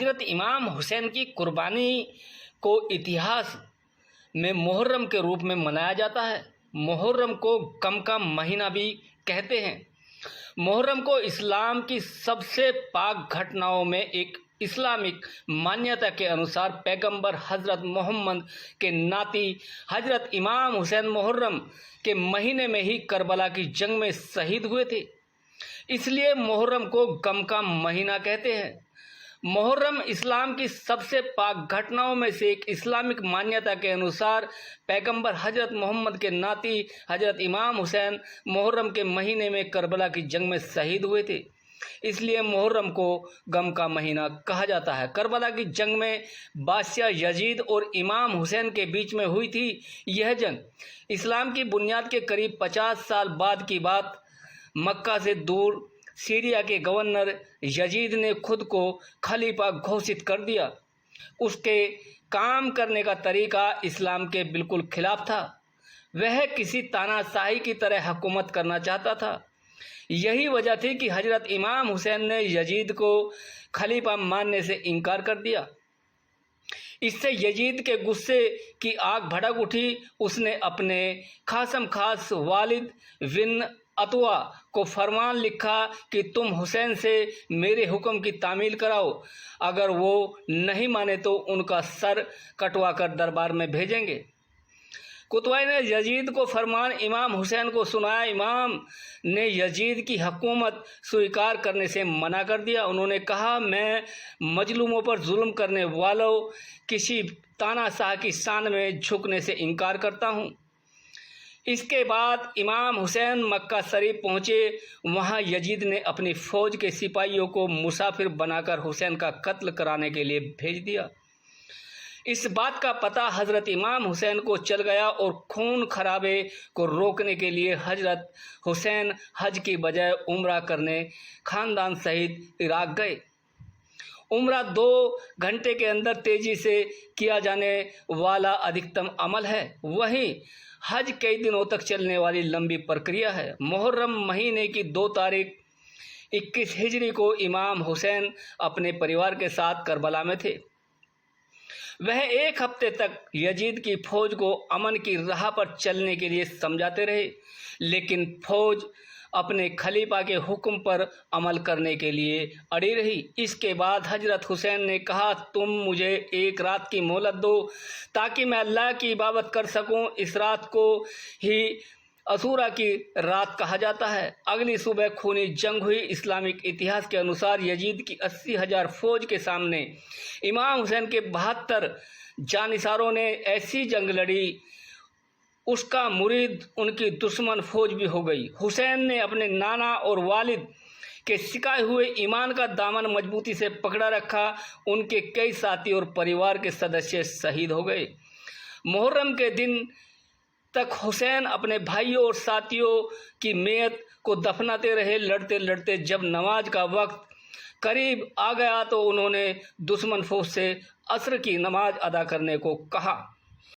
حضرت امام حسین کی قربانی کو اتہاس میں محرم کے روپ میں منایا جاتا ہے۔ محرم کو غم کا مہینہ بھی کہتے ہیں۔ محرم کو اسلام کی سب سے پاک گھٹناؤں میں ایک اسلامک مانیتا کے انوسار پیغمبر حضرت محمد کے ناتی حضرت امام حسین محرم کے مہینے میں ہی کربلا کی جنگ میں شہید ہوئے تھے، اس لیے محرم کو غم کا مہینہ کہتے ہیں۔ محرم اسلام کی سب سے پاک گھٹناؤں میں سے ایک اسلامک مانیتا کے انوسار پیغمبر حضرت محمد کے ناتی حضرت امام حسین محرم کے مہینے میں کربلا کی جنگ میں شہید ہوئے تھے، اس لیے محرم کو غم کا مہینہ کہا جاتا ہے۔ کربلا کی جنگ میں بادشاہ یزید اور امام حسین کے بیچ میں ہوئی تھی یہ جنگ۔ اسلام کی بنیاد کے قریب 50 سال بعد کی بات، مکہ سے دور سیریا کے گورنر یزید نے خود کو خلیفہ گھوشت کر دیا۔ اس کے کام کرنے کا طریقہ اسلام کے بالکل خلاف تھا۔ وہ کسی تاناشاہی کی طرح حکومت کرنا چاہتا تھا۔ یہی وجہ تھی کہ حضرت امام حسین نے یزید کو خلیفہ ماننے سے انکار کر دیا۔ اس سے یزید کے غصے کی آگ بھڑک اٹھی۔ اس نے اپنے خاصم خاص والد بن عتوہ کو فرمان لکھا کہ تم حسین سے میرے حکم کی تعمیل کراؤ، اگر وہ نہیں مانے تو ان کا سر کٹوا کر دربار میں بھیجیں گے۔ کتوائے نے یزید کو فرمان امام حسین کو سنایا۔ امام نے یزید کی حکومت سویکار کرنے سے منع کر دیا۔ انہوں نے کہا، میں مظلوموں پر ظلم کرنے والوں کسی تاناشاہ کی شان میں جھکنے سے انکار کرتا ہوں۔ اس کے بعد امام حسین مکہ شریف پہنچے۔ وہاں یزید نے اپنی فوج کے سپاہیوں کو مسافر بنا کر حسین کا قتل کرانے کے لیے بھیج دیا۔ اس بات کا پتہ حضرت امام حسین کو چل گیا اور خون خرابے کو روکنے کے لیے حضرت حسین حج کی بجائے عمرہ کرنے خاندان سمیت عراق گئے۔ عمرہ 2 گھنٹے کے اندر تیزی سے کیا جانے والا ادھکتم عمل ہے، وہیں حج کئی دنوں تک چلنے والی لمبی پرکریا ہے۔ محرم مہینے کی 2 تاریخ 21 ہجری کو امام حسین اپنے پریوار کے ساتھ کربلا میں تھے۔ وہ 1 ہفتے تک یزید کی فوج کو امن کی راہ پر چلنے کے لیے سمجھاتے رہے، لیکن فوج اپنے خلیفہ کے حکم پر عمل کرنے کے لیے اڑی رہی۔ اس کے بعد حضرت حسین نے کہا، تم مجھے 1 رات کی مہلت دو تاکہ میں اللہ کی عبادت کر سکوں۔ اس رات کو ہی عاشوراء کی رات کہا جاتا ہے۔ اگلی صبح خونی جنگ ہوئی۔ اسلامک اتہاس کے انوسار یزید کی 80,000 فوج کے سامنے امام حسین کے 72 جانثاروں نے ایسی جنگ لڑی، اس کا مرید ان کی دشمن فوج بھی ہو گئی۔ حسین نے اپنے نانا اور والد کے سکھائے ہوئے ایمان کا دامن مضبوطی سے پکڑا رکھا۔ ان کے کئی ساتھی اور پریوار کے سدسیہ شہید ہو گئے۔ محرم کے دن تک حسین اپنے بھائیوں اور ساتھیوں کی میت کو دفناتے رہے۔ لڑتے لڑتے جب نماز کا وقت قریب آ گیا تو انہوں نے دشمن فوج سے عصر کی نماز ادا کرنے کو کہا۔